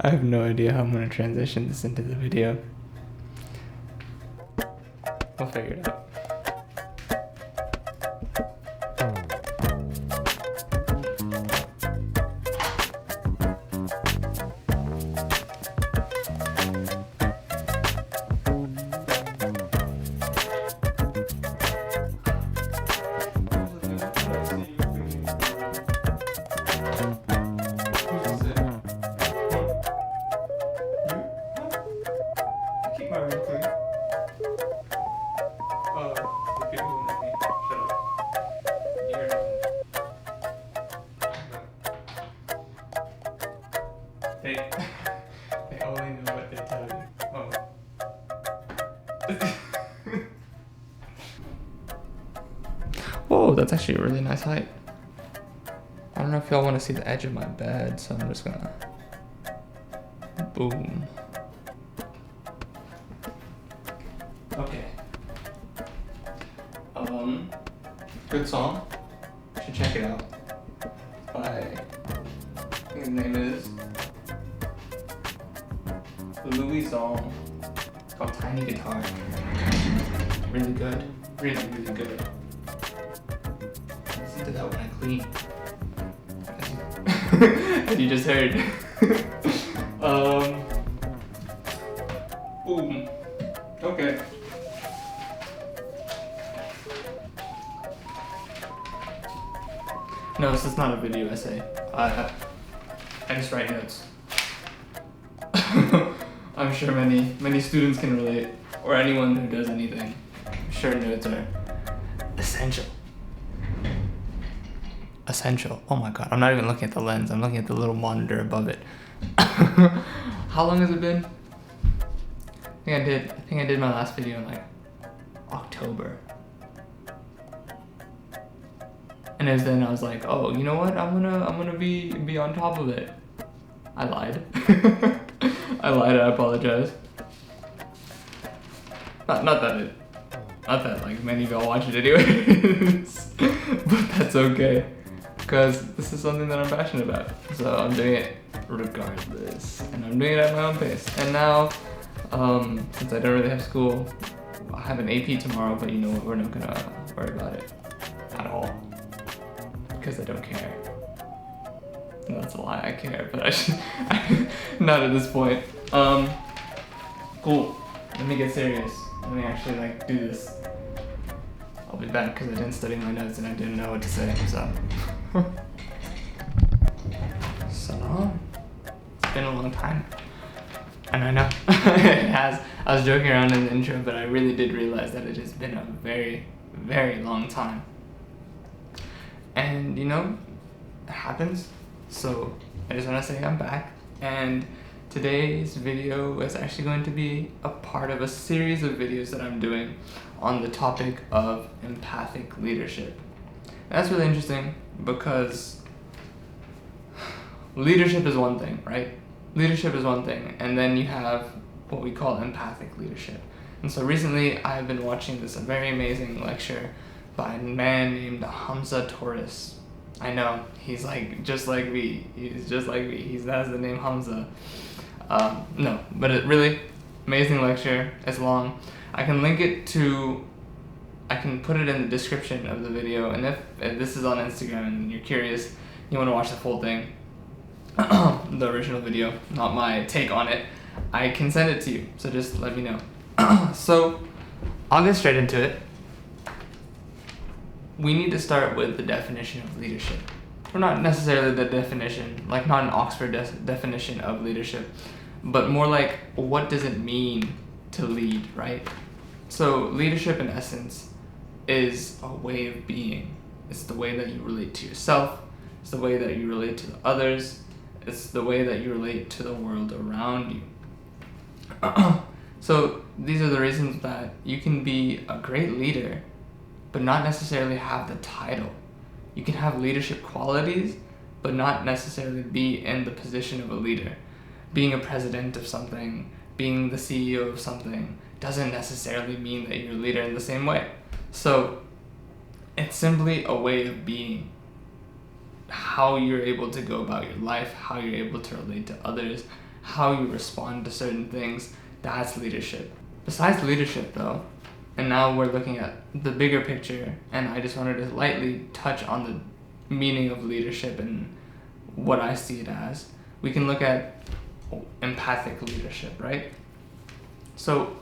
I have no idea how I'm going to transition this into the video. We'll figure it out. They only know what they tell you. Whoa, that's actually a really nice height. I don't know if y'all want to see the edge of my bed, so I'm just gonna boom. Okay. Good song. You should check it out. By, I think his name is Louis Zong. It's called Tiny Guitar. Really good. Really, really good. Listen to that when I clean. As you just heard. Boom. Okay. No, this is not a video essay. I just write notes. I'm sure many students can relate, or anyone who does anything. I'm sure notes are essential. Essential. Oh my god, I'm not even looking at the lens. I'm looking at the little monitor above it. How long has it been? I think I did my last video in like October. And as then I was like, oh, you know what? I'm gonna be on top of it. I lied. I apologize. Not that like many of y'all watch it anyways. But that's okay. Because this is something that I'm passionate about. So I'm doing it regardless. And I'm doing it at my own pace. And now, since I don't really have school, I have an AP tomorrow, but you know what? We're not gonna worry about it at all. Because I don't care. No, that's a lie, I care, but I should not at this point. Cool. Let me get serious. Let me actually like do this. I'll be back because I didn't study my notes and I didn't know what to say, so. So, it's been a long time. And I know, it has. I was joking around in the intro, but I really did realize that it has been a very, very long time. And you know, it happens. So I just want to say I'm back, and today's video is actually going to be a part of a series of videos that I'm doing on the topic of empathic leadership. And that's really interesting because leadership is one thing, right? Leadership is one thing, and then you have what we call empathic leadership. And so recently I've been watching this very amazing lecture by a man named Hamza Tzortzis. I know, he's like just like me. He's just like me. He has the name Hamza. No, but it really amazing lecture. It's long. I can link it to. I can put it in the description of the video. And if this is on Instagram and you're curious, you want to watch the full thing, the original video, not my take on it, I can send it to you. So just let me know. So I'll get straight into it. We need to start with the definition of leadership. Or not necessarily the definition, like not an Oxford definition of leadership, but more like what does it mean to lead, right? So leadership in essence is a way of being. It's the way that you relate to yourself, it's the way that you relate to others, it's the way that you relate to the world around you. So these are the reasons that you can be a great leader but not necessarily have the title. You can have leadership qualities, but not necessarily be in the position of a leader. Being a president of something, being the CEO of something, doesn't necessarily mean that you're a leader in the same way. So, it's simply a way of being. how you're able to go about your life, how you're able to relate to others, how you respond to certain things. That's leadership. Besides leadership though, and now we're looking at the bigger picture, and I just wanted to lightly touch on the meaning of leadership and what I see it as. We can look at empathic leadership, right? So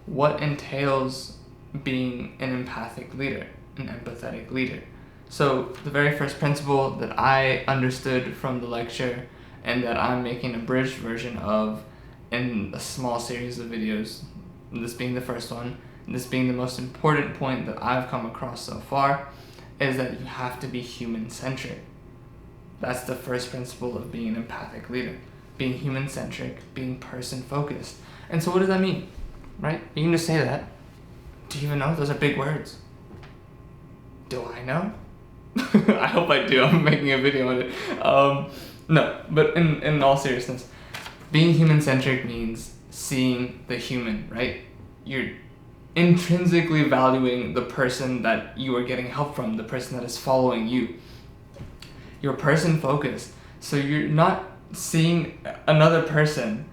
what entails being an empathic leader, an empathetic leader? So the very first principle that I understood from the lecture, and that I'm making a bridged version of in a small series of videos, this being the first one, this being the most important point that I've come across so far, is that you have to be human-centric. That's the first principle of being an empathic leader. Being human-centric, being person-focused. And so what does that mean, right? You can just say that. Do you even know? Those are big words. Do I know? I hope I do. I'm making a video on it. No, but in all seriousness, being human-centric means seeing the human, right? You're intrinsically valuing the person that you are getting help from, the person that is following you. You're person-focused, so you're not seeing another person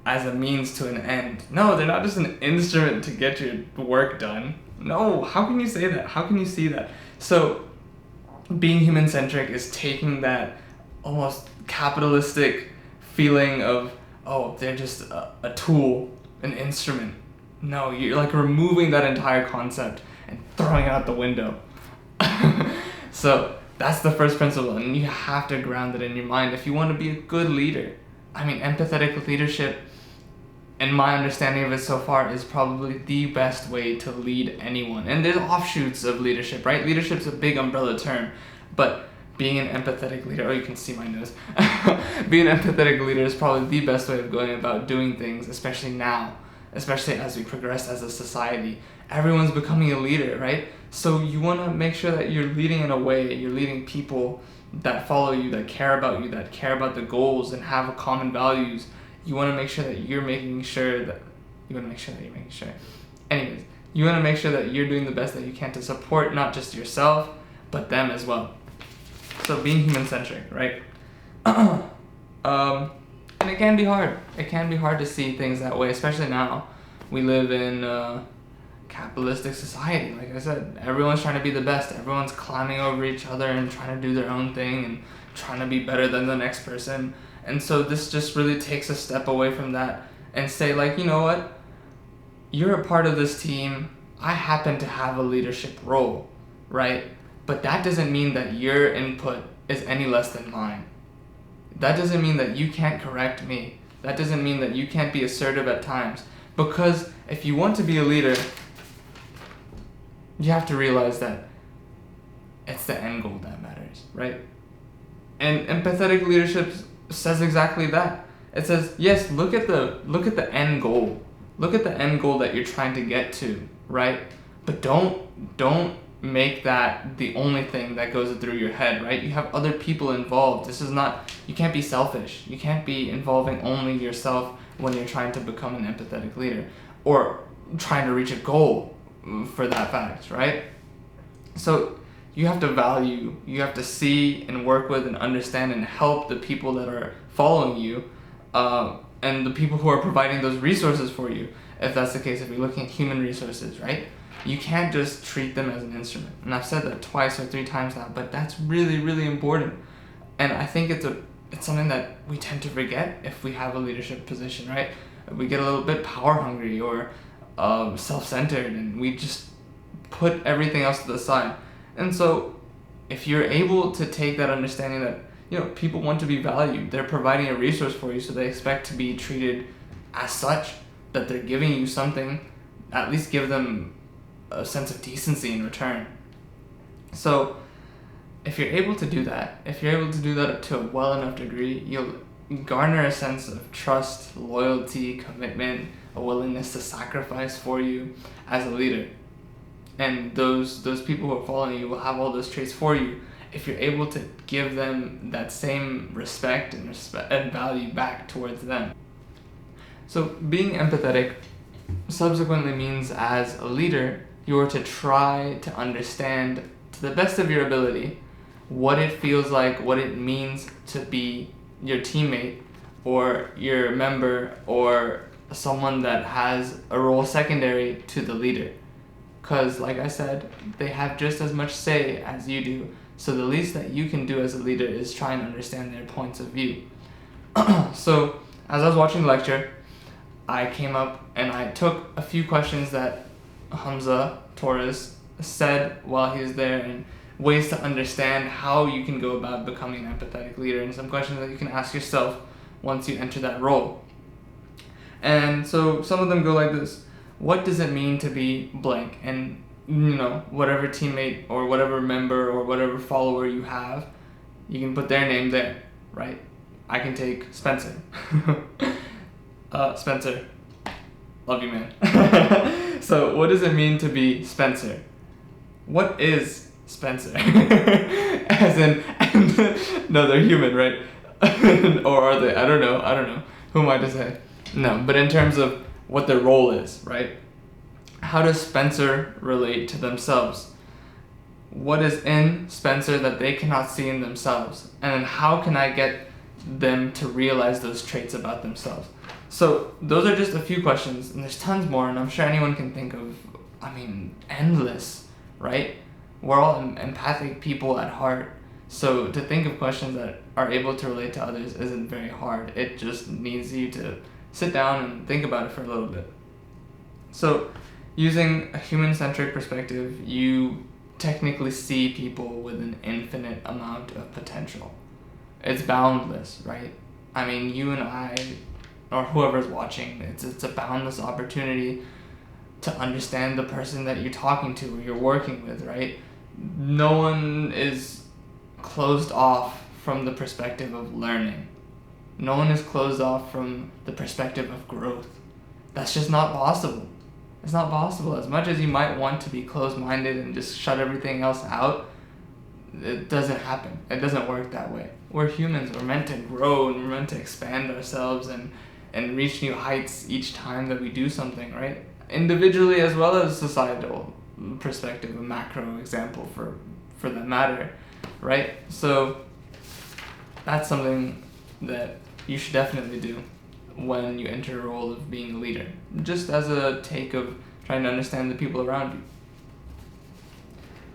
as a means to an end. No, they're not just an instrument to get your work done. No, how can you say that? How can you see that? So being human-centric is taking that almost capitalistic feeling of, oh, they're just a tool, an instrument. No, you're like removing that entire concept and throwing it out the window. So that's the first principle, and you have to ground it in your mind if you want to be a good leader. I mean, empathetic leadership, in my understanding of it so far, is probably the best way to lead anyone. And there's offshoots of leadership, right? Leadership's a big umbrella term, but being an empathetic leader, oh, you can see my nose. Being an empathetic leader is probably the best way of going about doing things, especially now, especially as we progress as a society. Everyone's becoming a leader, right? So you want to make sure that you're leading in a way, you're leading people that follow you, that care about you, that care about the goals and have common values. You want to make sure that you're making sure that, anyways, you want to make sure that you're doing the best that you can to support not just yourself, but them as well. So being human-centric, right? And it can be hard. It can be hard to see things that way, especially now. We live in a capitalistic society. Like I said, everyone's trying to be the best. Everyone's climbing over each other and trying to do their own thing and trying to be better than the next person. And so this just really takes a step away from that and say, like, you know what? You're a part of this team. I happen to have a leadership role, right? But that doesn't mean that your input is any less than mine. That doesn't mean that you can't correct me. That doesn't mean that you can't be assertive at times. Because if you want to be a leader, you have to realize that it's the end goal that matters, right? And empathetic leadership says exactly that. It says, yes, look at the end goal. Look at the end goal that you're trying to get to, right? But don't make that the only thing that goes through your head, right? You have other people involved. You can't be selfish. You can't be involving only yourself when you're trying to become an empathetic leader or trying to reach a goal for that fact, right? So you have to value, you have to see and work with and understand and help the people that are following you and the people who are providing those resources for you. If that's the case, if you're looking at human resources, right? You can't just treat them as an instrument. And I've said that twice or 3 times now, but that's really, really important. And I think it's something that we tend to forget if we have a leadership position, right? We get a little bit power hungry or self-centered, and we just put everything else to the side. And so if you're able to take that understanding that, you know, people want to be valued, they're providing a resource for you, so they expect to be treated as such, that they're giving you something, at least give them a sense of decency in return. So if you're able to do that, to a well enough degree, you'll garner a sense of trust, loyalty, commitment, a willingness to sacrifice for you as a leader. And those people who are following you will have all those traits for you if you're able to give them that same respect and value back towards them. So being empathetic subsequently means, as a leader, you are to try to understand, to the best of your ability, what it feels like, what it means to be your teammate or your member or someone that has a role secondary to the leader. Because, like I said, they have just as much say as you do. So the least that you can do as a leader is try and understand their points of view. So, as I was watching the lecture, I came up and I took a few questions that Hamza Tzortzis said while he was there, and ways to understand how you can go about becoming an empathetic leader, and some questions that you can ask yourself once you enter that role. And so some of them go like this: what does it mean to be blank? And whatever teammate or whatever member or whatever follower you have, you can put their name there, right? I can take Spencer. Spencer, love you, man. So what does it mean to be Spencer? What is Spencer? As in, no, they're human, right? Or are they? I don't know. Who am I to say? No, but in terms of what their role is, right? How does Spencer relate to themselves? What is in Spencer that they cannot see in themselves? And then how can I get them to realize those traits about themselves? So those are just a few questions, and there's tons more, and I'm sure anyone can think of, endless, right? We're all empathic people at heart, so to think of questions that are able to relate to others isn't very hard. It just needs you to sit down and think about it for a little bit. So using a human-centric perspective, you technically see people with an infinite amount of potential. It's boundless, right? You and I, or whoever's watching, it's a boundless opportunity to understand the person that you're talking to or you're working with, right? No one is closed off from the perspective of learning. No one is closed off from the perspective of growth. That's just not possible. It's not possible. As much as you might want to be closed-minded and just shut everything else out, it doesn't happen. It doesn't work that way. We're humans. We're meant to grow and we're meant to expand ourselves and reach new heights each time that we do something, right? Individually as well as societal perspective, a macro example for that matter, right? So that's something that you should definitely do when you enter a role of being a leader, just as a take of trying to understand the people around you.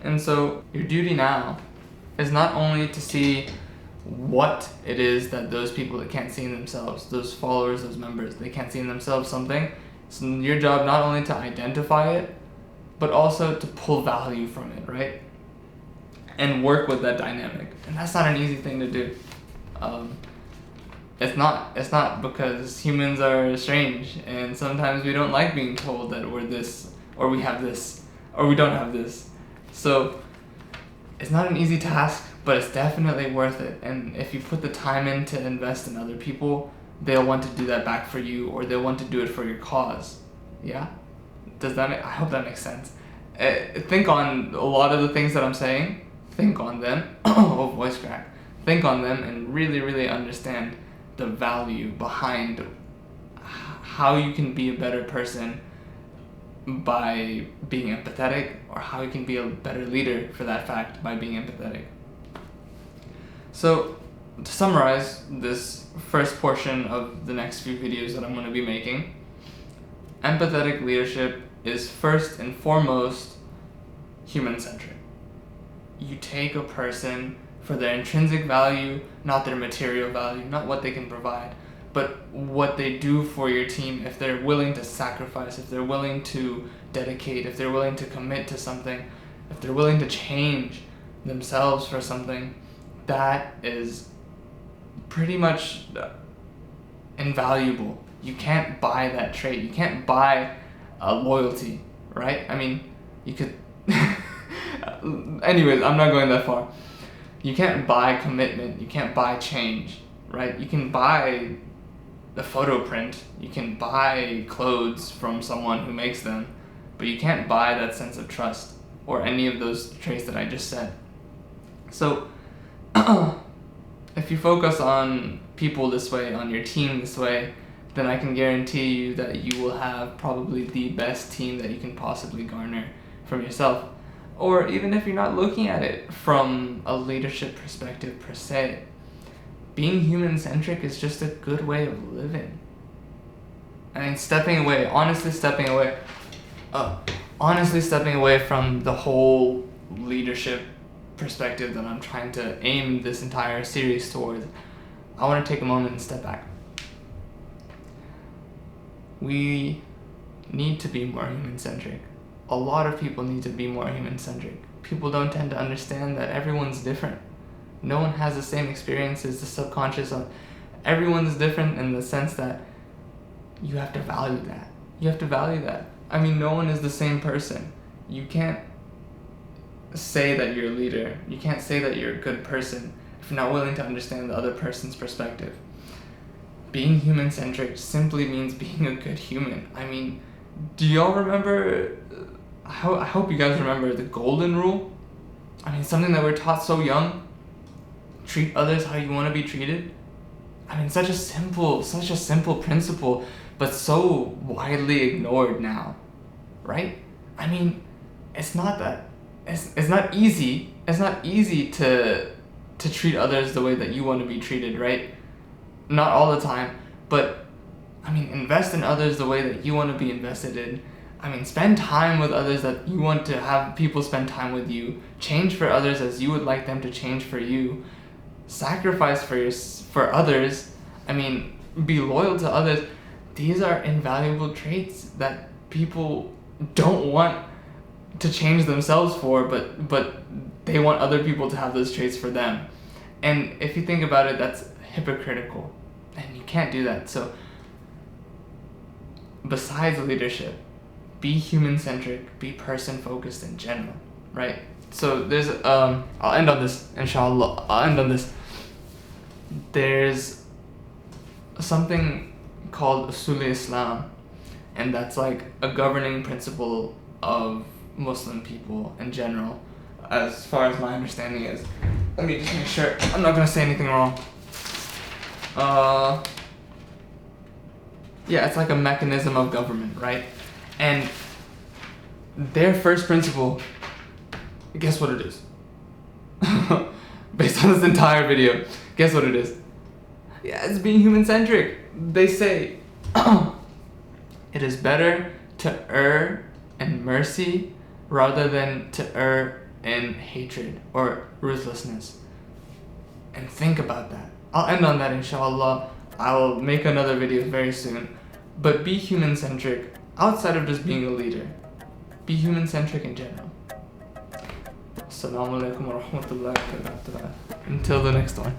And so your duty now is not only to see what it is that those people that can't see in themselves, those followers, those members, they can't see in themselves something. It's your job not only to identify it, but also to pull value from it, right? And work with that dynamic. And that's not an easy thing to do. It's not because humans are strange, and sometimes we don't like being told that we're this, or we have this, or we don't have this. So it's not an easy task, but it's definitely worth it. And if you put the time in to invest in other people, they'll want to do that back for you, or they'll want to do it for your cause. Yeah? I hope that makes sense. Think on a lot of the things that I'm saying. Think on them. Oh, voice crack. Think on them and really, really understand the value behind how you can be a better person by being empathetic, or how you can be a better leader for that fact by being empathetic. So to summarize this first portion of the next few videos that I'm going to be making, empathetic leadership is first and foremost human-centric. You take a person for their intrinsic value, not their material value, not what they can provide, but what they do for your team. If they're willing to sacrifice, if they're willing to dedicate, if they're willing to commit to something, if they're willing to change themselves for something, that is pretty much invaluable. You can't buy that trait. You can't buy loyalty, right? You could... Anyways, I'm not going that far. You can't buy commitment. You can't buy change, right? You can buy the photo print. You can buy clothes from someone who makes them, but you can't buy that sense of trust or any of those traits that I just said. So if you focus on people this way, on your team this way, then I can guarantee you that you will have probably the best team that you can possibly garner from yourself. or even if you're not looking at it from a leadership perspective per se, being human-centric is just a good way of living. I mean, honestly stepping away from the whole leadership perspective that I'm trying to aim this entire series towards, I want to take a moment and step back. We need to be more human-centric. A lot of people need to be more human-centric. People don't tend to understand that everyone's different. No one has the same experiences, the subconscious of everyone's different in the sense that you have to value that. I mean, no one is the same person. You can't say that you're a leader. You can't say that you're a good person if you're not willing to understand the other person's perspective. Being human-centric simply means being a good human. I mean, do y'all remember, I hope you guys remember the golden rule? I mean, something that we're taught so young. Treat others how you want to be treated. I mean, such a simple principle, but so widely ignored now, right? I mean, it's not easy to treat others the way that you want to be treated, right? Not all the time, but I mean, invest in others the way that you want to be invested in. I mean, spend time with others that you want to have people spend time with you. Change for others as you would like them to change for you. Sacrifice for others. I mean, be loyal to others. These are invaluable traits that people don't want to change themselves for, but they want other people to have those traits for them. And if you think about it, that's hypocritical, and you can't do that. So besides leadership, be human-centric, be person-focused in general, right? So there's I'll end on this, inshallah. There's something called Usul Islam, and that's like a governing principle of Muslim people in general, as far as my understanding is. Let me just make sure I'm not gonna say anything wrong. Yeah, it's like a mechanism of government, right? And their first principle, guess what it is? Based on this entire video, guess what it is? Yeah, it's being human-centric. They say, it is better to err in mercy rather than to err in hatred or ruthlessness. And think about that. I'll end on that, inshallah. I will make another video very soon. But be human-centric outside of just being a leader. Be human-centric in general. Assalamu alaikum wa rahmatullahi wa barakatuh. Until the next one.